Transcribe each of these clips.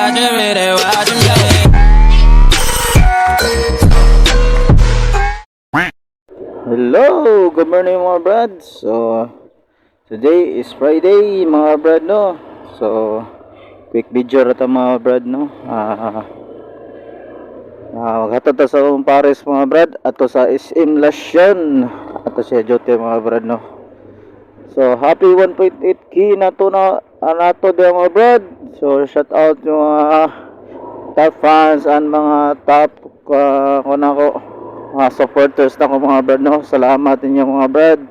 Hello, good morning mga brad. So, today is Friday mga brad no. So, quick video rata mga brad no. Maghatod ta sa Paris mga brad ato sa SM Lasyon ato sa Jote mga brad no. So, happy 1.8k nato nato dia mga brad. So, shout out yung mga top fans and mga top mga supporters na ko mga brad no. Salamat ninyo mga brad.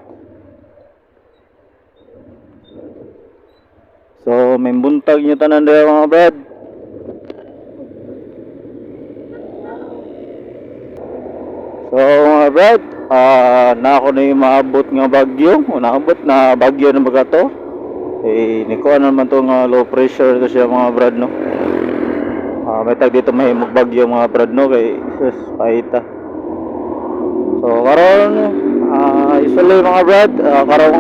So may buntag nyo tanan dito mga brad. So mga brad, na ako na yung maabot nga bagyo. Naabot na bagyo na baga to. Nikuha naman to nga low pressure to siya mga brad no. May tag dito may magbagyo mga brad no kay sus paita. So karon usually mga brad, karong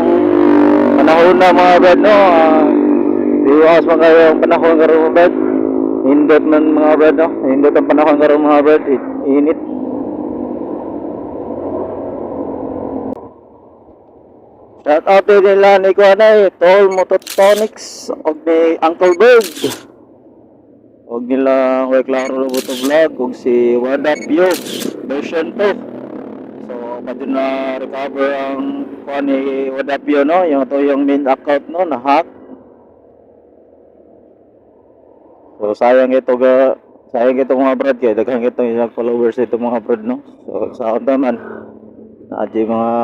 panahon na mga brad no, iwas man kayo ang panahon karon mga brad. Hindot man mga brad no, hindot ang panahon karon mga brad, init. Shout out din nila ni Kuanay, Tol Mototonics og ni Uncle Bird. Og nila way klaro buto vlog og si Wadapyo version 2. Pati na recover ang kuha ni Wadapyo no, yung main account no na hack. So sayang ito mga brad kaya daghang ito yung followers ito mga brad no. So sa ako naman naadi mga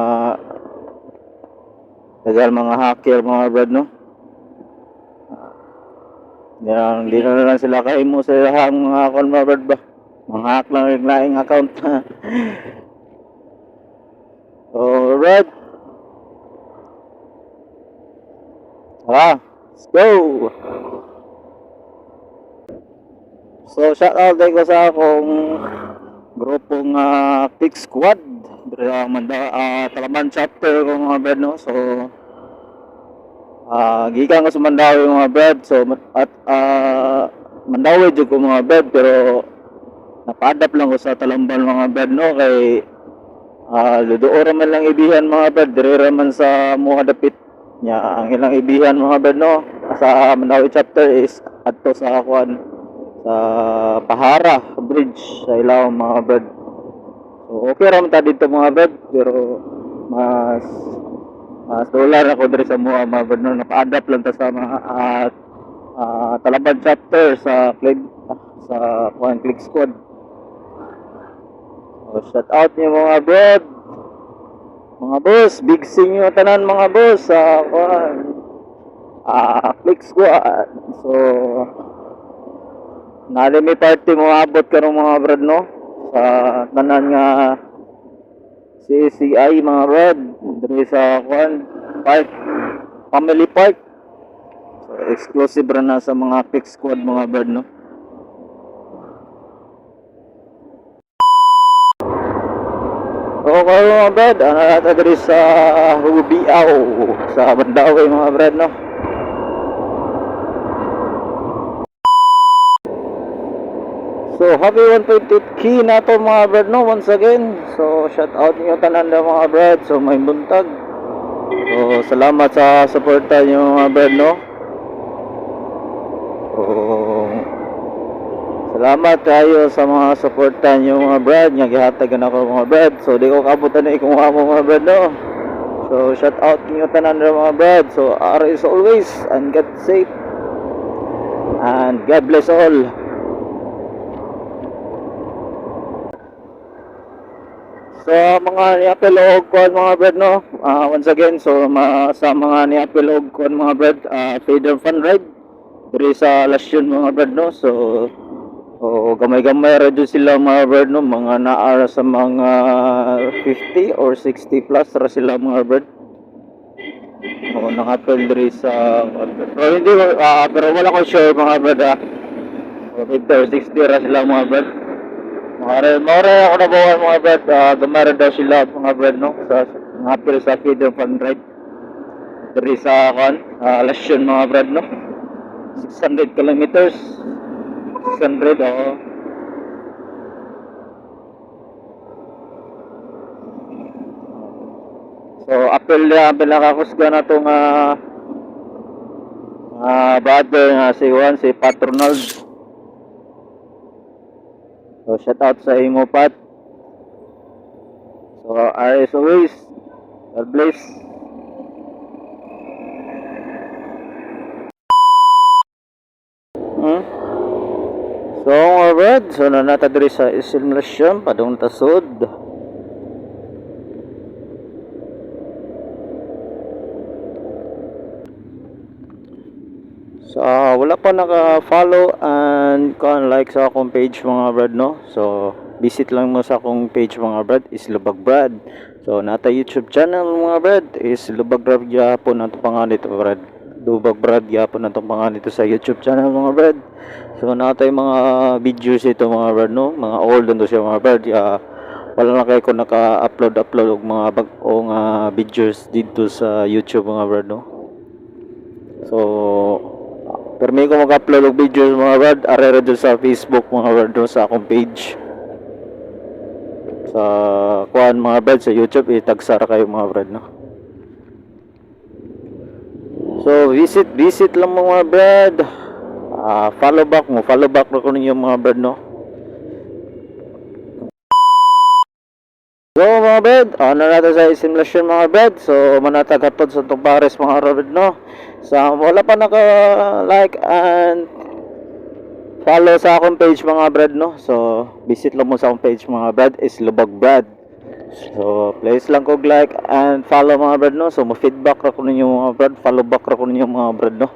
hacker mga brad no. Hindi na lang sila kahimo sa mga account mga brad ba. Mga hack lang yung laing account. Alright. Let's go. So shout out din ko sa akong grupong Pick Squad Talaman chapter ko mga brad no. So gikan ko sa Mandawi mga brad. So at Mandawi jud ko mga brad pero napadap lang ko sa Talamban mga brad no kay ludoora man lang ibihan mga brad, dire man sa muha dapit nya ang ilang ibihan mga brad no sa Mandawi chapter is adto sa akuan sa Pahara Bridge sa Ilaw mga brad. So okay ra man ta dito mga brad pero mas dolar ako dire sa muha mga brad no, napa-adapt lang ta sa mga Talaban chapter sa Click Squad. Shout out niyo mga brad, mga boss, big sing yung tanan mga boss sa Click Squad. So nari may party mo abot karong mga brad no sa tanan nga CCI mga brad diri sa park, family park. So exclusive ra na sa mga Click Squad mga brad no. Okay mga brad, nata diri sa Rubiao sa Mandawi mga brad no. So happy 1.8k na to mga brad no once again. So shout out niyo tanan na mga brad. So may buntag. So salamat sa suporta niyo mga brad no. Salamat kayo sa mga suporta nyo mga brad. Nga gihatagan ako mga brad. So di ko kabutan na ikunga mo mga brad no. So shout out niyo tanan na mga brad. So R is always and God safe and God bless all. So mga niapilog ko mga brad no. Once again so sa mga niapilog ko mga brad, Fader Fun Ride diri sa Lasyon mga brad no. So gamay-gamay ra jud sila mga brad no, mga naara sa mga 50 or 60 plus ra sila mga brad. Nakapil diri sa pero hindi pero wala ko sure mga brad 50 or 60 ra sila mga brad. Mare ako nabawan mga brad, gamay ra daw sila mga brad no sa nakapil sa Fader Fun Ride diri sa Lasyon mga brad no. 600 kilometers 600, oo. So, apel nakakusga na itong brother nga si Juan, si Pat Ronald. So, shout out sa imo, Pat. So, as always, God bless. So, mga brad, so nanata diri sa isinlasyon, padung tasod. So, wala pa naka-follow and like sa akong page mga brad, no? So, visit lang mo sa akong page mga brad, is Lubag Brad. So, nata YouTube channel mga brad, is Lubag Brad yapon ang pangalan nito brad. Lubag Brad yapon ang pangalan nito sa YouTube channel mga brad. So, nata yung mga videos ito mga brad, no? Mga old nito siya mga brad. Wala na kayo kung naka-upload og mga bagong videos dito sa YouTube mga brad, no? So, pero may ko mag-upload og videos mga brad, arera dun sa Facebook mga brad, no? Sa akong page. Sa kuan mga brad, sa YouTube, itagsara kayo mga brad, no? So, visit lang mga brad. Follow back na ko ninyo mga brad, no? So mga brad, ano natin sa simulation mga brad. So manatagatod sa itong pares mga brad, no? Sa wala pa naka-like and follow sa akong page mga brad, no? So visit lang mo sa akong page mga brad, is Lubag Brad. So please lang kog like and follow mga brad, no? So mo-feedback ra ko ninyo mga brad, follow back ra ko ninyo mga brad, no?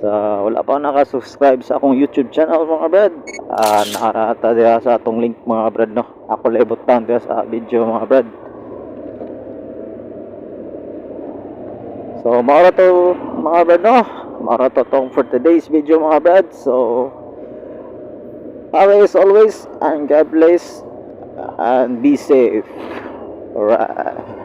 Sa wala pa naka-subscribe sa akong YouTube channel mga brad, nakarata diya sa atong link mga brad, no? Ako libot lang diya sa video mga brad. So maura to mga brad, no? Maura to tong for today's video mga brad. So always and God bless and be safe. Alright.